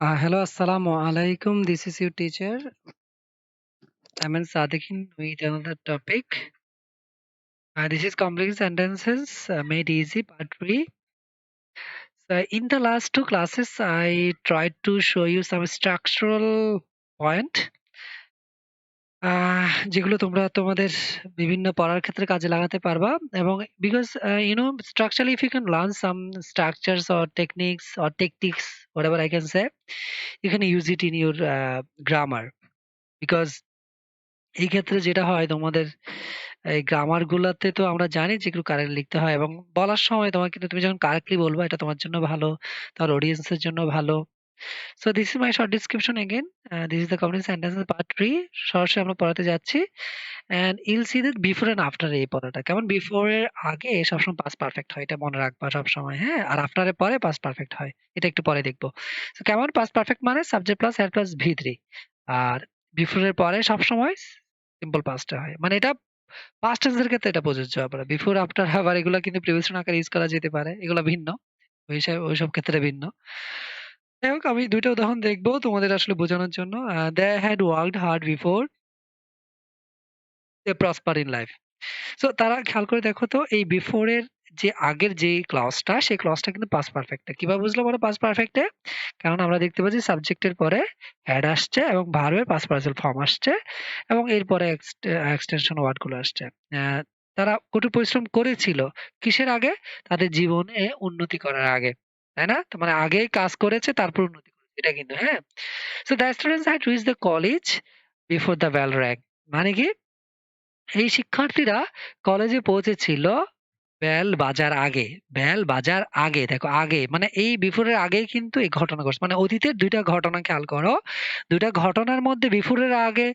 Hello, Assalamu alaikum. This is your teacher, Aman Sadikin, with another topic. This is complex sentences made easy, part 3. So, in the last two classes, I tried to show you some structural point যেগুলো তোমরা তোমাদের বিভিন্ন পড়ার ক্ষেত্রে কাজে লাগাতে পারবা এবং because structurally if you can learn some structures or techniques or tactics whatever I can say, you can use it in your grammar because এই ক্ষেত্রে যেটা হয় তোমাদের এই গ্রামার গুলাতে তো আমরা জানি যে একটু কারেক্ট লিখতে হয় এবং বলার সময় তোমার কিন্তু তুমি যখন কারেক্টলি বলবা এটা তোমার জন্য ভালো, তোমার অডিয়েন্সের জন্য ভালো। So this is my short description again. This is the complete sentences part 3। সরাসরি আমরা পড়াতে যাচ্ছি। And you'll see that before and after এই পড়াটা কেমন বিফোর এর আগে সবসময় পাস্ট পারফেক্ট হয়, এটা মনে রাখবা সবসময়, হ্যাঁ? আর আফটার এর পরে পাস্ট পারফেক্ট হয়, এটা একটু পরে দেখবো। সো কেমন পাস্ট পারফেক্ট মানে subject plus had plus ভি3। R before এর পরে সবসময় সিম্পল পাস্টে হয়, মানে এটা পাস্ট টেন্স এর ক্ষেত্রে এটা প্রযোজ্য। আবার বিফোর আফটার আবার এগুলা কিন্তু প্রিপোজিশন আকারে ইউজ করা যেতে পারে, এগুলা ভিন্ন, ওইসব ক্ষেত্রে ভিন্ন। যাই হোক আমি ২ টা উদাহরণ দেখবো তোমাদের আসলে বোঝানোর জন্য। They had worked hard before they prospered in life. So তারা খেয়াল করে দেখো তো এই বিফোর এর যে আগের যে ক্লজটা সেই ক্লজটা কিন্তু পাস্ট পারফেক্টে। কিভাবে বুঝলাম বলো পাস্ট পারফেক্টে? কারণ আমরা দেখতে পাচ্ছি সাবজেক্টের পরে হ্যাড আসছে এবং ভার্বের পাস্ট পার্সিয়াল ফর্ম আসছে এবং এরপরে এক্সটেনশন ওয়ার্ড গুলো আসছে। তারা কঠোর পরিশ্রম করেছিল কিসের আগে? তাদের জীবনে উন্নতি করার আগে। তাই না? তো মানে আগেই কাজ করেছে তারপর উন্নতি করেছে। এটা কিন্তু হ্যাঁ? So the students had reached the college before the bell rang. মানে কি? এই শিক্ষার্থীরা কলেজে পৌঁছেছিল বেল বাজার আগে। বেল বাজার আগে, দেখো আগে মানে এই বিফোর এর আগেই কিন্তু এই ঘটনা ঘটছে। মানে অতীতের ২ টা ঘটনা খেয়াল করো। ২ টা ঘটনার মধ্যে বিফোর এর আগে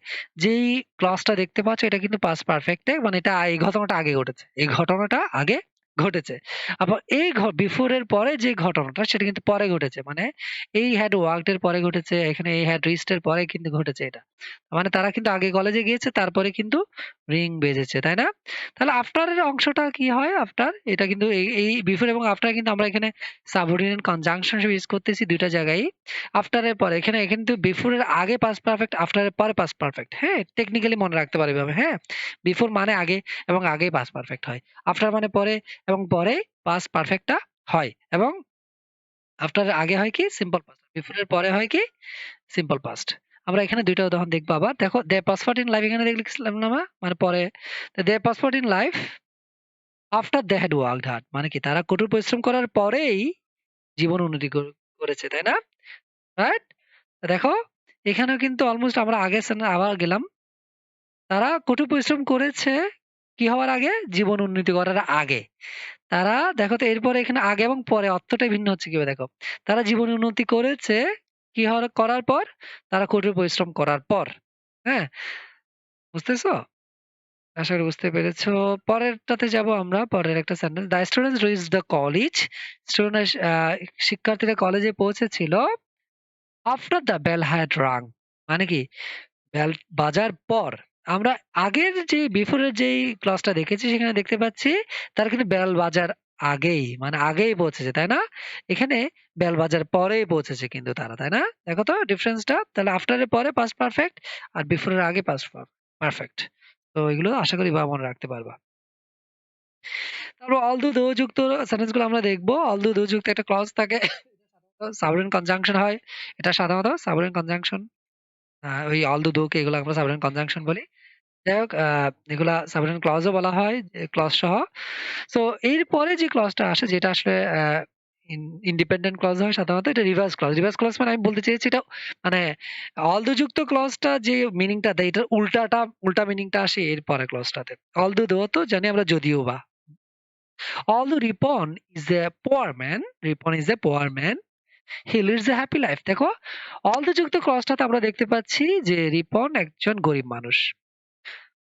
যেই ক্লজটা দেখতে পাচ্ছ এটা কিন্তু পাস্ট পারফেক্ট এ, মানে এটা এই ঘটনাটা আগে ঘটেছে। এই ঘটনাটা আগে ঘটেছে। আবার এই বিফোর এর পরে যে ঘটনাটা সেটা কিন্তু পরে ঘটেছে। মানে এই হ্যাড ওয়ার্কড এর পরে ঘটেছে, এখানে এই হ্যাড রিচড এর পরে কিন্তু ঘটেছে এটা। মানে তারা কিন্তু আগে কলেজে গিয়েছে তারপরে কিন্তু রিং বেজেছে, তাই না? তাহলে আফটার এর অংশটা কি হয়? আফটার এটা কিন্তু এই বিফোর এবং আফটার কিন্তু আমরা এখানে সাবঅর্ডিনেট কনজাংশন হিসেবে ইউজ করতেছি ২ টা জায়গায়ই। আফটার এর পরে এখানে কিন্তু বিফোর এর আগে পাস্ট পারফেক্ট, আফটার এর পরে পাস্ট পারফেক্ট। হ্যাঁ? টেকনিক্যালি মনে রাখতে পারো এভাবে, হ্যাঁ? বিফোর মানে আগে এবং আগেই পাস্ট পারফেক্ট হয়। আফটার মানে পরে এবং পরেই পাস্ট পারফেক্টটা হয় এবং আফটার এর আগে হয় কি? Simple past. বিফোর এর পরে হয় কি? Simple past. আমরা এখানে ২ টা উদাহরণ দেখবো আবার। দেখো দে পাসপোর্ট ইন লাইফ এখানে লিখছিলাম না মানে পরে। They prospered in life after they had worked hard. মানে কি তারা কঠোর পরিশ্রম করার পরেই জীবন উন্নতি করেছে, তাই না? রাইট? দেখো এখানেও কিন্তু অলমোস্ট আমরা আগের আবার গেলাম। তারা কঠোর পরিশ্রম করেছে কি হওয়ার আগে? জীবন উন্নতি করার আগে। তারা দেখো তো এরপরে এখানে আগে এবং পরে অর্থটাই ভিন্ন হচ্ছে কিভাবে দেখো। তারা জীবন উন্নতি করেছে কি হওয়ার করার পর? তারা কঠোর পরিশ্রম করার পর। হ্যাঁ? বুঝতেছো? আশা করি বুঝতে পেরেছো। পরেরটাতে যাবো আমরা। পরের একটা sentence. The students reached the college. Student শিক্ষার্থীরা কলেজে পৌঁছেছিল আফটার দ্য বেল হ্যাড রাং। মানে কি? বেল বাজার পর। আমরা আগের যে বিফোর এর যেই ক্লজটা দেখেছি সেখানে দেখতে পাচ্ছি তারা কিন্তু বেল বাজার আগেই, মানে আগেই পৌঁছেছে, তাই না? এখানে বেল বাজার পরেই পৌঁছেছে কিন্তু তারা, তাই না? দেখো তো ডিফারেন্সটা। তাহলে আফটার এর পরে পাস্ট পারফেক্ট আর বিফোর এর আগে পাস্ট পারফেক্ট। তো এগুলো আশা করি বা মনে রাখতে পারবা। তারপর অলদো দো যুক্ত সেন্টেন্স গুলো আমরা দেখবো। অলদো দো যুক্ত একটা ক্লজ থাকে সাবঅর্ডিনেট কনজাংশন হয়। এটা সাধারণত সাবঅর্ডিনেট কনজাংশন। ওই অলদো দো কে এগুলো আমরা সাবঅর্ডিনেট কনজাংশন বলি। যাই হোক এগুলা সাবঅর্ডিনেট ক্লজ ও বলা হয়, ক্লজ সহ। সো এরপরে যে ক্লজটা আসে যেটা আসলে ইন্ডিপেন্ডেন্ট ক্লজ হয় সাধারণত, এটা রিভার্স ক্লজ। রিভার্স ক্লজ মানে আমি বলতে চেয়েছি এটা মানে অলদো যুক্ত ক্লজটা যে মিনিংটা দেয় এটার উল্টা মিনিংটা আসে এর পরের ক্লজটাতে। অলদো দো তো জানি আমরা যদিও বা। Although Ripon is a poor man, Ripon is a poor man, he leads a happy life. দেখো although যুক্ত ক্লজটাতে আমরা দেখতে পাচ্ছি যে রিপন একজন গরিব মানুষ।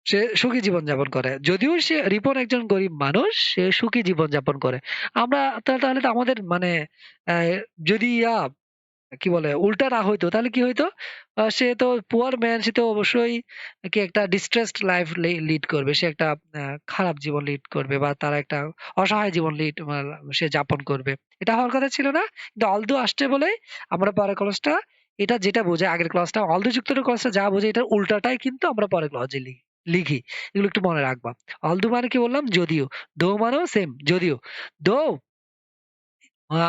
সে সুখী জীবনযাপন করে। যদিও রিপন একজন গরিব মানুষ, সে সুখী জীবনযাপন করে। আমরা তাহলে তো আমাদের মানে আ যদি কি বলে উল্টা না হইতো তাহলে কি হইতো? সে তো পুয়ার ম্যান, সে তো অবশ্যই কি একটা ডিস্ট্রেসড লাইফ লিড করবে। সে একটা খারাপ জীবন লিড করবে বা তার একটা অসহায় জীবন সে যাপন করবে। এটা হওয়ার কথা ছিল না। কিন্তু অলদো আসছে বলেই আমরা পরের ক্লজটা এটা যেটা বোঝায় আগের ক্লজটা অলদো যুক্ত ক্লজটা যা বোঝায় এটার উল্টাটাই কিন্তু আমরা পরের ক্লজে লিখি। এগুলো একটু মনে রাখবা। অলদো মানে কি বললাম? যদিও। দো মানেও সেম যদিও। দো আ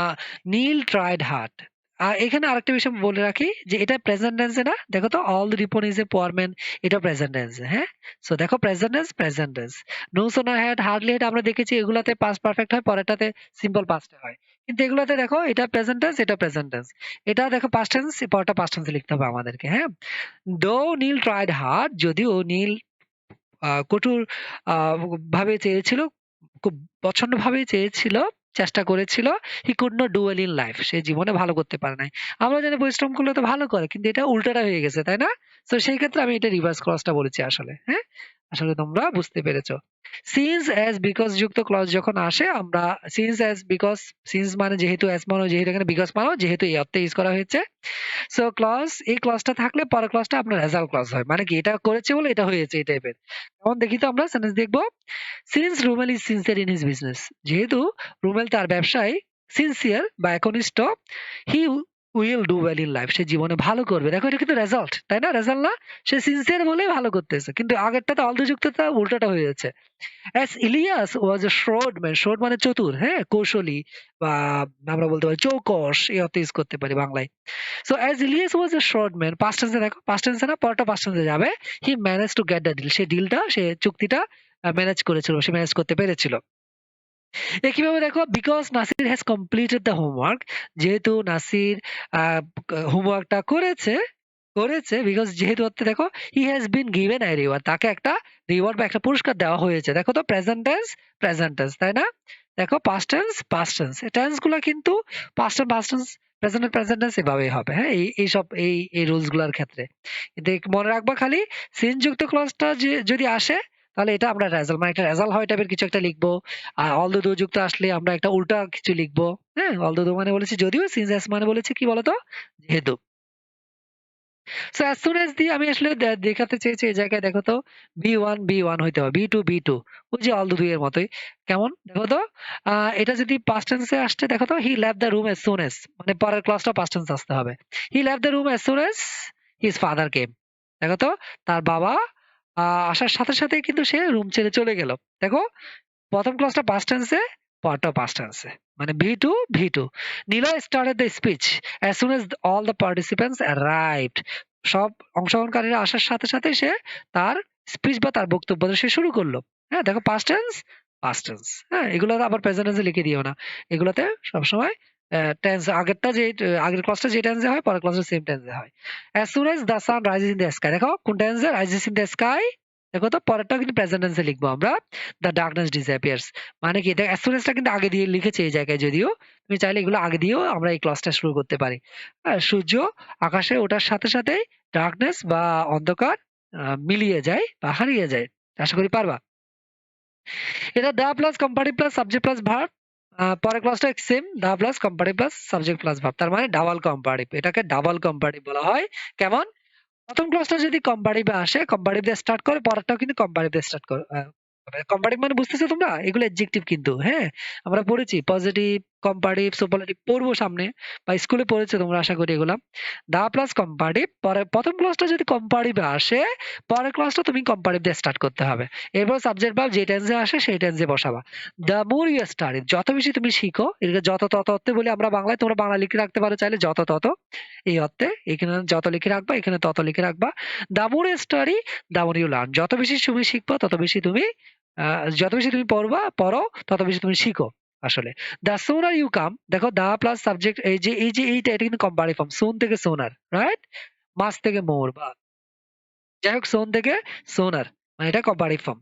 নীল ট্রাইড হার্ড। এখানে আরেকটা বিষয় বলে রাখি যে এটা প্রেজেন্ট টেন্স এ না? দেখো তো all the Ripon is a poor man এটা প্রেজেন্ট টেন্স এ, হ্যাঁ? সো দেখো present tense, present tense. No sooner had, hardly had আমরা দেখেছি এগুলাতে past perfect হয়, পরেরটাতে সিম্পল পাস্ট এ হয়। কিন্তু এগুলাতে দেখো এটা প্রেজেন্ট টেন্স, এটা প্রেজেন্ট টেন্স। এটা দেখো পাস্ট টেন্স, পরেরটা পাস্ট টেন্স এ লিখতে হবে আমাদেরকে, হ্যাঁ? Though নীল tried hard যদিও নীল কঠোর আ ভাবে চেয়েছিল, খুব প্রচন্ডভাবেই চেয়েছিল, চেষ্টা করেছিল। He could not do well in life. সে জীবনে ভালো করতে পারে নাই। আমরা জানি পরিশ্রম করলে তো ভালো করে। কিন্তু এটা উল্টাটা হয়ে গেছে, তাই না? সো সেই ক্ষেত্রে আমি এটা রিভার্স ক্লজটা বলেছি আসলে। হ্যাঁ? আসলে তোমরা বুঝতে পেরেছো। সিন্স অ্যাজ বিকজ যুক্ত ক্লজ যখন আসে আমরা সিন্স অ্যাজ বিকজ সিন্স মানে যেহেতু অ্যাজ মানেও যেহেতু এখানে বিকজ মানেও যেহেতু এই অর্থে ইউজ করা হয়েছে। সো এই ক্লজটা থাকলে পরের ক্লজটা আপনার রেজাল্ট ক্লজ হয়। মানে কি এটা করেছে বলে এটা হয়েছে এই টাইপের। যেমন দেখি তো আমরা সেন্টেন্স দেখব। Since Rumel is sincere in his business যেহেতু রুমেল তার ব্যবসায় সিনসিয়ার বা একনিষ্ঠ he will do well in life সে জীবনে ভালো করবে দেখো এটা কিন্তু রেজাল্ট তাই না রেজাল্ট না সে সিনসিয়ার বলেই ভালো করতেছে কিন্তু আগেরটাতে অলদযুক্ততা উল্টাটা হয়ে যাচ্ছে as Ilias was A শ্রোড man শ্রোড মানে চতুর হ্যাঁ কৌশলী বা আমরা বলতে পারি চৌকস এই অর্থে ইউজ করতে পারি বাংলায় so as Ilias was a short man past টেন্সে দেখো পাস্ট টেন্সে না পরটা পাস্ট টেন্সে যাবে he manage to get the deal সে ডিলটা সে চুক্তিটা ম্যানেজ করেছিল সে ম্যানেজ করতে পেরেছিল কিভাবে দেখো because Nasir has completed the homework যেহেতু নাসির হোমওয়ার্কটা করেছে করেছে বিকজ যেহেতু হচ্ছে দেখো he has been given a reward তাকে একটা রিওয়ার্ড বা একটা পুরস্কার দেওয়া হয়েছে দেখো তো প্রেজেন্ট টেন্স তাই না দেখো পাস্ট টেন্স এই টেন্স গুলো কিন্তু পাস্ট টেন্স প্রেজেন্ট টেন্স এভাবেই হবে হ্যাঁ এই সব এই রুলস গুলার ক্ষেত্রে কিন্তু মনে রাখবা খালি সিন যুক্ত ক্লজটা যে যদি আসে তাহলে এটা আমরা রেজাল্ট মানে একটা রেজাল্ট হয় টাইপের কিছু একটা লিখবো আর অলদো দো যুক্ত আসলে আমরা একটা উল্টা কিছু লিখবো হ্যাঁ অলদো দো মানে বলেছি যদিও সিন্স এস মানে বলেছি কি বলতো যেহেতু সো অ্যাজ সুন অ্যাজ দিয়ে আমি আসলে দেখাতে চেয়েছি এই জায়গায় দেখো তো বি ওয়ান হইতে হবে বি টু ওই যে অল দুই এর মতোই কেমন দেখো তো এটা যদি পাস্ট টেন্সে আসছে দেখো তো he left the room as soon as মানে পরের ক্লাসটা পাস্ট টেন্স আসতে হবে he left the room as soon as his father came দেখো তো তার বাবা আসার সাথে সাথে কিন্তু সে রুম ছেড়ে চলে গেল দেখো প্রথম ক্লাসটা পাস্ট টেন্সে পরটা পাস্ট টেন্সে মানে V two Niloy started the speech as soon as all the participants arrived সব অংশগ্রহণকারীরা আসার সাথে সাথে সে তার স্পিচ বা তার বক্তব্য সে শুরু করলো হ্যাঁ দেখো পাস্ট টেন্স হ্যাঁ এগুলো আবার প্রেজেন্ট টেন্সে লিখে দিও না এগুলোতে সবসময় টেন্স আগেরটা যে আগের ক্লাসটা যে টেন্সে হয় পরের ক্লাসটা সেম টেন্সে হয় as soon as the sun rises in the sky দেখো কোন টেন্সে রাইজেস ইন দ্য স্কাই দেখো তো পরেরটাও কিন্তু প্রেজেন্ট টেন্সে লিখবো আমরা দ্য ডার্কনেস ডিসঅ্যাপিয়ার্স মানে কি দেখ অ্যাসুরেন্সটা কিন্তু আগে দিয়ে লিখেছে এই জায়গায় যদিও তুমি চাইলে এগুলো আগে দিয়েও আমরা এই ক্লাসটা শুরু করতে পারি সূর্য আকাশে ওঠার সাথে সাথেই ডার্কনেস বা অন্ধকার মিলিয়ে যায় বা হারিয়ে যায় আশা করি পারবা এটা the plus comparative plus subject plus verb পরের ক্লাসটা same the plus comparative plus subject plus verb তার মানে ডাবল কম্পারেটিভ এটাকে ডাবল কম্পারেটিভ বলা হয় কেমন প্রথম ক্লাসটা যদি কম্পারেটিভ আসে কম্পারেটিভ দিয়ে স্টার্ট করে পরেরটাও কিন্তু কম্পারেটিভ দিয়ে স্টার্ট করে কম্পারেটিভ মানে বুঝতেছো তোমরা এগুলো অ্যাডজেক্টিভ কিন্তু হ্যাঁ আমরা পড়েছি পজিটিভ কম্পারেটিভ সুপারলেটিভ পড়বো সামনে বা স্কুলে পড়েছো তোমরা আশা করি এগুলা দা প্লাস কম্পারেটিভ পরে প্রথম ক্লাসটা যদি কম্পারেটিভ আসে পরের ক্লাসটা তুমি কম্পারেটিভ দিয়ে স্টার্ট করতে হবে এরপর সাবজেক্ট ভার্ব যে টেন্সে আসে সেই টেন্সে বসাবা দ্য মোর ইউ স্টাডি যত বেশি তুমি শিখো এটাকে যত তত অর্থে বলি আমরা বাংলায় তোমরা বাংলা লিখে রাখতে পারো চাইলে যত তত এই অর্থে এখানে যত লিখে রাখবা এখানে তত লিখে রাখবা the more you study the more you learn যত বেশি তুমি শিখবা তত বেশি তুমি যত বেশি তুমি পড়ো তত বেশি তুমি শিখো আসলে দা সোনার ইউ কাম দেখো দা প্লাস সাবজেক্ট এই যে এইটা এটা কিন্তু কম্পারেটিভ ফর্ম সোন থেকে সোনার রাইট মাস থেকে মোর বা যাই হোক সোন থেকে সোনার মানে এটা কম্পারেটিভ ফর্ম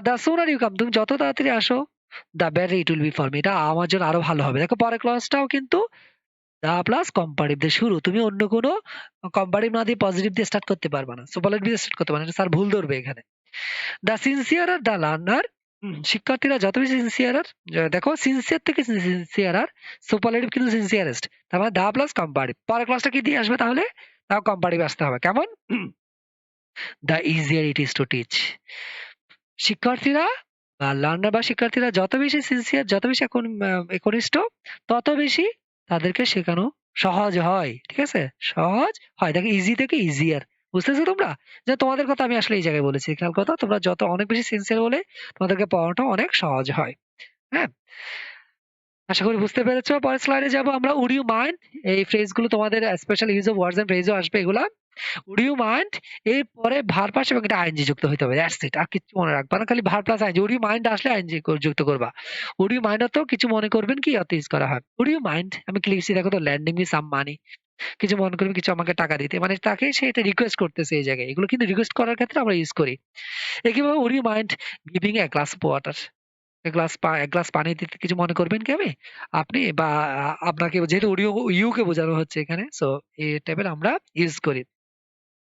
দা সোনার ইউ কাম তুমি যত তাড়াতাড়ি আসো the better it will be for me এটা আমার জন্য আরো ভালো হবে দেখো পরের ক্লাসটাও কিন্তু দা প্লাস কম্পারেটিভ দিয়ে শুরু তুমি অন্য কোনো কম্পারেটিভ না দিয়ে পজিটিভ দিয়ে স্টার্ট করতে পারবে না সুপারলেটিভ দিয়ে স্টার্ট করতে পারবে না স্যার ভুল ধরবে এখানে দ্য সিনসিয়ার দ্য লার্নার শিক্ষার্থীরা যত বেশি সিনসিয়ার, দেখো সিনসিয়ার থেকে সিনসিয়ার আর সুপারলেটিভ কিন্তু সিনসিয়ারেস্ট। তার মানে দা প্লাস কম্পারেটিভ। পরের ক্লাসটা কি দিয়ে আসবে তাহলে? তাও কম্পারেটিভ আসতে হবে। কেমন? The easier it is to teach. শিক্ষার্থীরা বা লার্নার বা শিক্ষার্থীরা যত বেশি সিনসিয়ার, যত বেশি একনিষ্ঠ, তত বেশি তাদেরকে শেখানো সহজ হয়। ঠিক আছে? সহজ হয়। দেখো ইজি থেকে ইজিয়ার। বুঝতেছো তোমরা? যে তোমাদের কথা আমি আসলে এই জায়গায় বলেছি। খেয়াল করো, তোমরা যত অনেক বেশি সিনসিয়ার হলে তোমাদেরকে পড়ানোটা অনেক সহজ হয়। হ্যাঁ? আশা করি বুঝতে পেরেছো। পরের স্লাইডে যাবো আমরা। Would you mind? এই ফ্রেজ গুলো তোমাদের special use of words and ফ্রেজও আসবে এগুলা। উড ইউ মাইন্ড এর পরে ভার্ব আসে এবং এটা আইএনজি যুক্ত হইতে হবে। That's it. আর কিচ্ছু মনে রাখবা না। খালি verb plus ING. Would you mind আসলে আইএনজি যুক্ত করবা। উড ইউ মাইন্ড তো কিছু মনে করবেন কি অত ইউজ করা হয়। উড ইউ মাইন্ড আমি কি লিখছি দেখো তো, ল্যান্ডিং মি সাম মানি। কিছু মনে করবেন কিছু আমাকে টাকা দিতে। মানে তাকে সে এটা রিকোয়েস্ট করতেছে এই জায়গায়। এগুলো কিন্তু রিকোয়েস্ট করার ক্ষেত্রে আমরা ইউজ করি। একইভাবে would you mind giving a glass of water? এক গ্লাস পানি দিতে কিছু মনে করবেন কি আমি? আপনি বা আপনাকে, যেহেতু উড ইউ কে বোঝানো হচ্ছে এখানে। সো এই টাইপের আমরা ইউজ করি।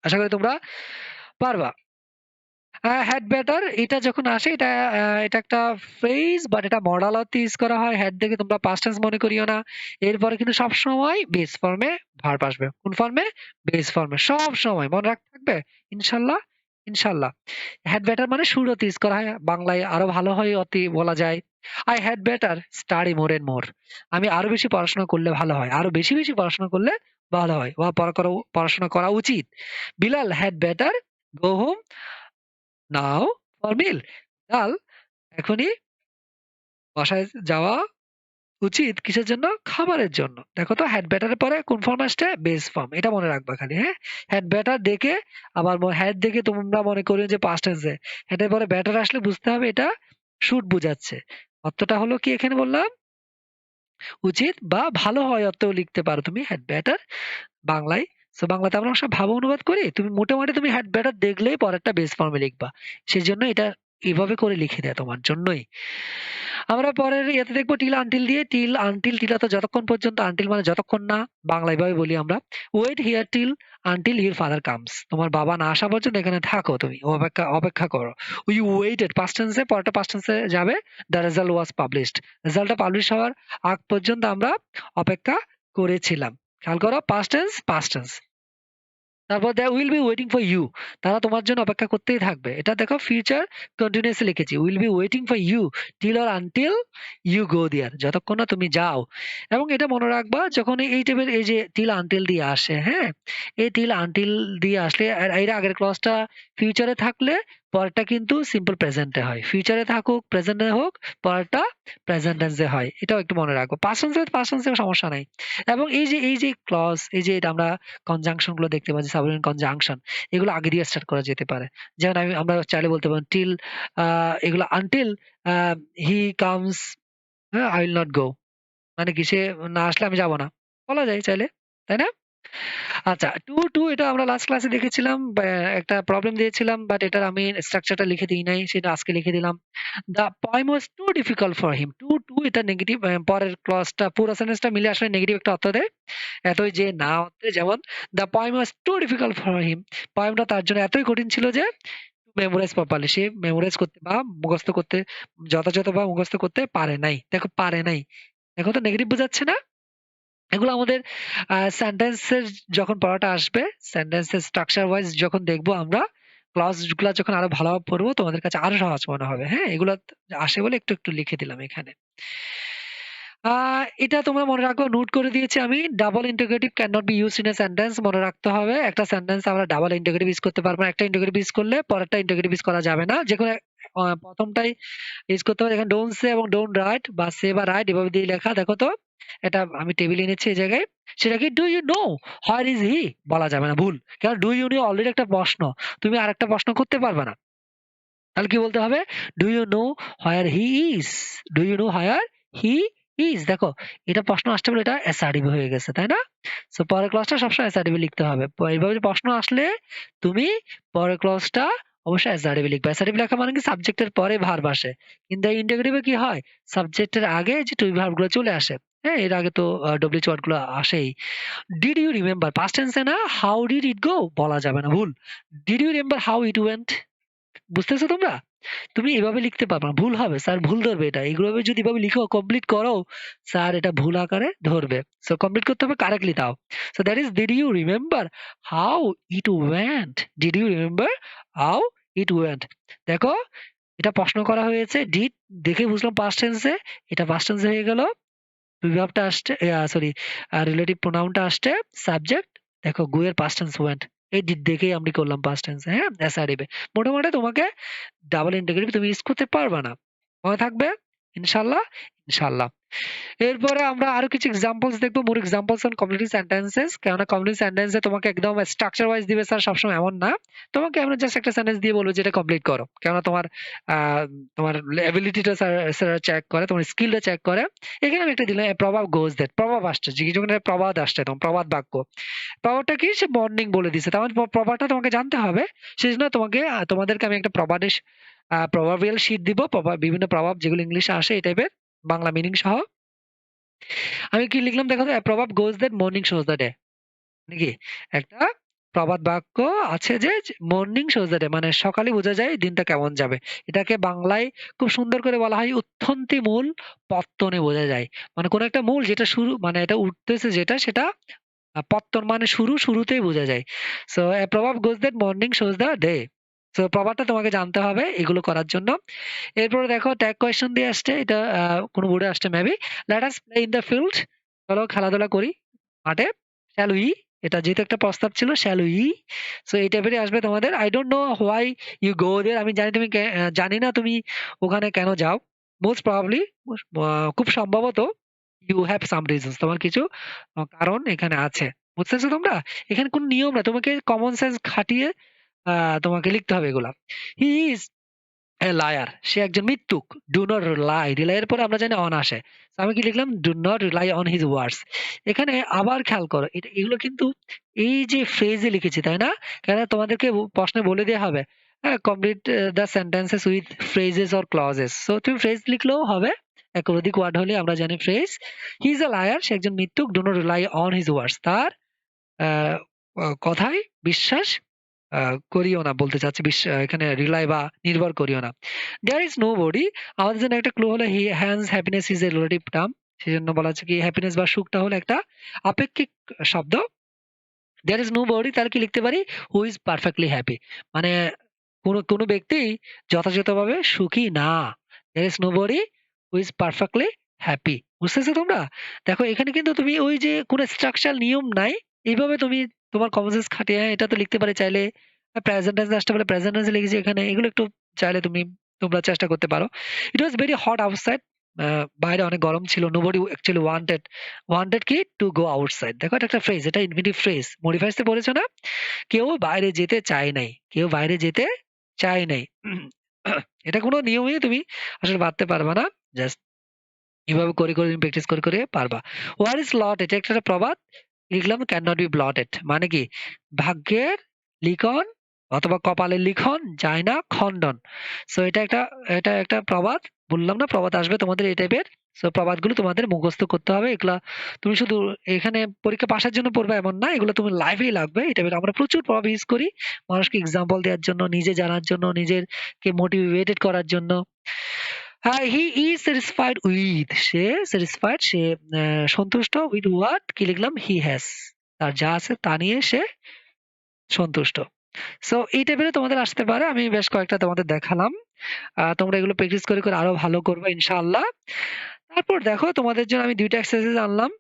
আশা করি তোমরা পারবা। হ্যাড বেটার এটা যখন আসে এটা একটা ফ্রেজ, বাট এটা মডাল অর্থে ইউজ করা হয়। হ্যাড দেখে তোমরা পাস্ট টেন্স মনে করিও না। এরপরে কিন্তু সবসময় বেস ফর্মে ভার্ব আসবে। কোন ফর্মে? বেস ফর্মে। সবসময় মনে রাখতে থাকবে। ইনশাআল্লাহ, ইনশাআল্লাহ। হ্যাড বেটার মানে সুরত ইউজ করা হয়। বাংলায় আরো ভালো হয় অতি বলা যায়। I had better study more and more. আমি আরো বেশি পড়াশোনা করলে ভালো হয়। আরো বেশি, বেশি পড়াশোনা করলে ভালো হয়। বা পড়াশোনা করা উচিত। Bilal had better go home now for meal. ডাল এখনই বাসায় যাওয়া উচিত কিসের জন্য? খাবারের জন্য। দেখো তো হ্যাড বেটারের পরে কোন ফর্ম আসছে? Base form. এটা মনে রাখবা খালি, হ্যাঁ? হ্যাড বেটার দেখে আবার হ্যাড দেখে তোমরা মনে করিও যে পাস্ট টেন্সে। হ্যাডের পরে বেটার আসলে বুঝতে হবে এটা শুড বুঝাচ্ছে। অর্থটা হলো কি এখানে বললাম? উচিত বা ভালো হয় অর্থেও লিখতে পারো তুমি হ্যাড বেটার বাংলায়। সো বাংলাতে আমরা সব ভাব অনুবাদ করি। তুমি মোটামুটি তুমি হ্যাড বেটার দেখলেই পরেরটা বেস ফর্মে লিখবা। সেজন্য এটা এভাবে করে লিখে দেয় তোমার জন্যই। আমরা পরের ইয়েতে দেখবো টিল আনটিল দিয়ে। টিল আনটিল টিলা তো যতক্ষণ পর্যন্ত, আনটিল মানে যতক্ষণ না, বাংলা এভাবে বলি আমরা। Wait here till until your father comes. তোমার বাবা না আসা পর্যন্ত এখানে থাকো তুমি। অপেক্ষা অপেক্ষা করো। উই ওয়েটেড পাস্ট টেন্সে, পরেরটা পাস্ট টেন্সে যাবে। The result was published. রেজাল্টটা পাবলিশ হওয়ার আগ পর্যন্ত আমরা অপেক্ষা করেছিলাম। খেয়াল করো পাস্ট টেন্স, পাস্ট টেন্স। তারপর they will be waiting for you. তারা তোমার জন্য অপেক্ষা করতেই থাকবে। এটা দেখো ফিউচার কন্টিনিউয়াসলি লিখেছি। Will be waiting for you till or until you go there. যতক্ষণ না তুমি যাও। এবং এটা মনে রাখবা যখন এই টাইপের এই যে টিল আনটিল দিয়ে আসে, হ্যাঁ? এই টিল আনটিল দিয়ে আসলে এর আগের ক্লজটা ফিউচারে থাকলে পরেরটা কিন্তু সিম্পল প্রেজেন্টে হয়। ফিউচারে থাকুক, প্রেজেন্টে হোক, পরেরটা প্রেজেন্ট টেন্সে হয়। এটাও একটু মনে রাখবো। পাস্ট টেন্সে সমস্যা নাই। এবং এই যে ক্লজ, এই যে এটা আমরা কনজাংশন গুলো দেখতে পাচ্ছি, সাবঅর্ডিনেট কনজাংশন, এগুলো আগে দিয়ে স্টার্ট করা যেতে পারে। যেমন আমরা চাইলে বলতে পারি টিল এগুলো আনটিল হি কামস, হ্যাঁ, আই উইল নট গো। মানে কি সে না আসলে আমি যাব না। বলা যায় চাইলে। তাই না? আচ্ছা, টু এটা আমরা লাস্ট ক্লাসে দেখেছিলাম। একটা প্রবলেম দিয়েছিলাম, বাট এটার আমি স্ট্রাকচারটা লিখে দিই নাই। সেটা আজকে লিখে দিলাম। The poem was too difficult for him. Too এটা নেগেটিভ। পরের ক্লজটা পুরো সেন্টেন্সটা মিলে আসলে নেগেটিভ একটা অর্থ দেয়। এতই যে না অর্থে, যেমন the poem was too difficult for him. পয়েমটা তার জন্য এতই কঠিন ছিল যে মেমোরাইজ প্রপারলি, সে মেমোরাইজ করতে বা মুখস্থ করতে যথাযথভাবে মুখস্থ করতে পারে নাই। দেখো পারে নাই। দেখো তো নেগেটিভ বোঝাচ্ছে না? এগুলো আমাদের সেন্টেন্সের যখন পড়াটা আসবে, সেন্টেন্সের স্ট্রাকচার ওয়াইজ যখন দেখবো আমরা, ক্লজ গুলা যখন আরো ভালোভাবে পড়বো তোমাদের কাছে আরো সহজ মনে হবে। হ্যাঁ? এগুলো আসে বলে একটু, একটু লিখে দিলাম এখানে। এটা তোমরা মনে রাখো, নোট করে দিয়েছি আমি। Double integrative can not be used in a sentence. মনে রাখতে হবে একটা সেন্টেন্স আমরা ডাবল ইন্টিগ্রেটিভ ইউজ করতে পারবো না। একটা ইন্টিগ্রেটিভ ইউজ করলে পরেরটা ইন্টিগ্রেটিভ ইউজ করা যাবে না। যেকোনো প্রথমটাই ইউজ করতে হবে। এখানে ডোন্ট সে এবং ডোন্ট রাইট বা সে বা রাইট এভাবে দিয়ে লেখা। দেখো তো এটা আমি টেবিলে এনেছি এই জায়গায়। সেটা কি do you know where is he? বলা যাবে না, ভুল। কারণ ডু ইউ নো অলরেডি একটা প্রশ্ন। তুমি আরেকটা প্রশ্ন করতে পারবে না। তাহলে কি বলতে হবে? Do you know where he is? Do you know where he is? দেখো এটা প্রশ্ন আসছে বলে এটা অ্যাসার্টিভ হয়ে গেছে, তাই না? সো পরের ক্লজটা সবসময় অ্যাসার্টিভ লিখতে হবে। এইভাবে প্রশ্ন আসলে তুমি পরের ক্লজটা অবশ্যই অ্যাসার্টিভ লিখবে। অ্যাসার্টিভ লেখা মানে কি সাবজেক্টের পরে ভার্ব আসে। কিন্তু ইন্টিগ্রেটিভে কি হয়? সাবজেক্টের আগে যে টু ভার্ব গুলো চলে আসে। হ্যাঁ, এর আগে তো ডব্লিউএইচ ওয়ার্ড গুলো আসেই। Did you remember? পাস্ট টেন্সে না, হাউ ডিড ইট গো বলা যাবে না, ভুল। Did you remember how it went? বুঝতেছো তোমরা? তুমি এভাবে লিখতে পারবা না। ভুল হবে। স্যার ভুল ধরবে এটা। এগুলোভাবে যদি এভাবে লিখো কমপ্লিট করো, স্যার এটা ভুল আকারে ধরবে। সো কমপ্লিট করতে হবে কারেক্টলি তাও। So that is did you remember how it went? Did you remember how it went? দেখো এটা প্রশ্ন করা হয়েছে ডিড দেখে বুঝলাম পাস্ট টেন্সে। এটা পাস্ট টেন্স হয়ে গেল। verb টা আসছে সরি রিলেটিভ প্রোনাউনটা আসছে সাবজেক্ট দেখো গো এর পাস্ট টেন্স ওয়েন্ট এই ডিড দেখেই আমি করলাম পাস্ট টেন্স হ্যাঁ এসআরএফ মোটামুটি তোমাকে ডাবল ইন্টিগ্রেটিভ তুমি ইউজ করতে পারবা না মনে থাকবে ইনশাআল্লাহ ইনশাআল্লাহ এরপরে আমরা আরো কিছু এক্সাম্পলস দেখবো মোর এক্সাম্পলস অন কমপ্লিট সেন্টেন্সেস কেননা কমপ্লিট সেন্টেন্সে তোমাকে একদম স্ট্রাকচার ওয়াইজ দিবে স্যার সবসময় এমন না তোমাকে আমরা জাস্ট একটা সেন্টেন্স দিয়ে বলবো যেটা কমপ্লিট করো কেননা তোমার তোমার এবিলিটিটা স্যার চেক করে তোমার স্কিলটা চেক করে এখানে আমি একটা দিলাম প্রভাব গোজ দ্যাট প্রভাব আসছে যখন প্রবাদ আসছে তোমার প্রবাদ বাক্য প্রবাদটা কি সে মর্নিং বলে দিছে তার মানে প্রবাদটা তোমাকে জানতে হবে সেজন্য তোমাকে তোমাদেরকে আমি একটা প্রবাদের প্রভাবিয়াল শীট দিব বিভিন্ন প্রভাব যেগুলো ইংলিশে আসে এই টাইপের বাংলা মিনিং সহ আমি কি লিখলাম দেখো তো প্রভাব goes that morning shows the day নাকি একটা প্রবাদ বাক্য আছে যে মর্নিং শোজ দ্য ডে মানে সকালে বোঝা যায় দিনটা কেমন যাবে এটাকে বাংলায় খুব সুন্দর করে বলা হয় উত্থন্তি মূল পত্তনে বোঝা যায় মানে কোন একটা মূল যেটা শুরু মানে এটা উঠতেছে যেটা সেটা পত্তন মানে শুরুতেই বোঝা যায় সো প্রভাব goes that morning shows the day so প্রভাবটা তোমাকে জানতে হবে এগুলো করার জন্য এরপরে দেখো ট্যাগ কোয়েশ্চেন দিয়ে আসছে এটা কোন বোর্ডে আসছে maybe let us play in the field চলো খেলাধুলা করি মাঠে শ্যাল উই এটা যেহেতু একটা প্রস্তাব ছিল শ্যাল উই সো এই টাইপেরই আসবে তোমাদের I don't know why you go there আমি জানি তুমি জানি না তুমি ওখানে কেন যাও মোস্ট প্রবাবলি খুব সম্ভবত ইউ হ্যাভ সাম রিজনস তোমার কিছু কারণ এখানে আছে বুঝতেছো তোমরা এখানে কোন নিয়ম না তোমাকে কমন সেন্স খাটিয়ে তোমাকে লিখতে হবে এগুলা হি ইজ লায়ার সে একজন মিথ্যুক ডু নট রিলাই রিলাই এর পরে আমরা জানি অন আসে তো আমি কি লিখলাম do not rely on his ওয়ার্ডস এখানে আবার খেয়াল করো এগুলো কিন্তু এই যে ফ্রেজে লিখেছি তাই না কেন তোমাদেরকে প্রশ্নে বলে দেওয়া হবে হ্যাঁ complete the sentences with phrases or clauses so তুমি ফ্রেজ লিখলেও হবে একাধিক ওয়ার্ড হলে আমরা জানি phrase he is a liar সে একজন মিথ্যুক do not rely on his words তার আহ, কথায় বিশ্বাস করিও না বলতে চাচ্ছি এখানে রিলাই বা নির্ভর করিও না দেয়ার ইজ নো বডি আমাদের জন্য একটা ক্লু হলো he hence happiness is a relative term সেজন্য বলা হচ্ছে কি হ্যাপিনেস বা সুখটা হলো একটা আপেক্ষিক শব্দ দেয়ার ইজ নো বডি তার কি লিখতে পারি হু ইজ পারফেক্টলি হ্যাপি মানে কোনো ব্যক্তি যথাযথভাবে সুখী না there is nobody who is perfectly happy বুঝতেছো তোমরা দেখো এখানে কিন্তু তুমি ওই যে কোনো স্ট্রাকচার নিয়ম নাই এইভাবে তুমি তোমার কমন সেন্স খাটিয়ে এটা তো লিখতে পারে চাইলে প্রেজেন্ট টেন্স আসতে বলে প্রেজেন্ট টেন্স লিখেছি এখানে এগুলো একটু চাইলে তোমরা চেষ্টা করতে পারো ইট ওয়াজ ভেরি হট আউটসাইড বাইরে অনেক গরম ছিল নোবডি অ্যাকচুয়ালি ওয়ান্টেড কি টু গো আউটসাইড দেখো এটা একটা ফ্রেজ এটা ইনফিনিটিভ ফ্রেজ মডিফাইস এ পড়েছো না কেউ বাইরে যেতে চায় নাই কেউ বাইরে যেতে চায় নাই এটা কোনো নিয়মই তুমি আসলে বাদতে পারবা না জাস্ট এভাবে করে তুমি প্র্যাকটিস করে পারবা হোয়ার ইজ লট এটা একটা প্রবাদ লিখলাম ক্যান নট বি ব্লটেড মানে কি ভাগ্যের লিখন অথবা কপালের লিখন যায় না খণ্ডন সো এটা একটা প্রবাদ বললাম না প্রবাদ আসবে তোমাদের এই টাইপের সো প্রবাদগুলো তোমাদের মুখস্থ করতে হবে এগুলা তুমি শুধু এখানে পরীক্ষা পাশের জন্য পড়বে এমন না এগুলো তুমি লাইভেই লাগবে এই টাইপের আমরা প্রচুর প্রবাদ ইউজ করি মানুষকে এক্সাম্পল দেওয়ার জন্য নিজে জানার জন্য নিজেরকে মোটিভেটেড করার জন্য হি ইজ স্যাটিসফাইড উইথ সে স্যাটিসফাইড সে সন্তুষ্ট উইথ হোয়াট কি লিখলাম হি হ্যাজ তার যা আছে তা নিয়ে সে সন্তুষ্ট সো এই টাইপের তোমাদের আসতে পারে আমি বেশ কয়েকটা তোমাদের দেখালাম তোমরা এগুলো প্র্যাকটিস করে আরো ভালো করবে ইনশাআল্লাহ তারপর দেখো তোমাদের জন্য আমি দুইটা এক্সারসাইজ আনলাম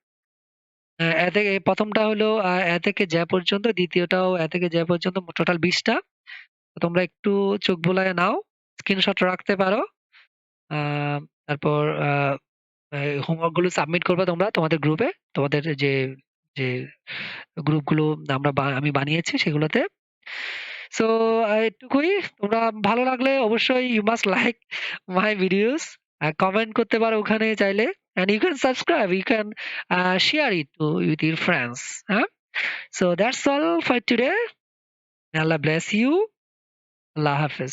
এ থেকে প্রথমটা হলো এ থেকে জ্যা পর্যন্ত দ্বিতীয়টাও এ থেকে জ্যা পর্যন্ত টোটাল 20টা তোমরা একটু চোখ বুলায় নাও স্ক্রিনশট রাখতে পারো তারপর হোমওয়ার্ক গুলো সাবমিট করবে তোমরা তোমাদের গ্রুপে তোমাদের যে গ্রুপগুলো আমি বানিয়েছি সেগুলোতে সো এটুকুই তোমরা ভালো লাগলে অবশ্যই you must like my videos comment করতে পারো ওখানে চাইলে and you can subscribe you can share it with your friends huh? So that's all for today. May Allah bless you. Allah Hafiz.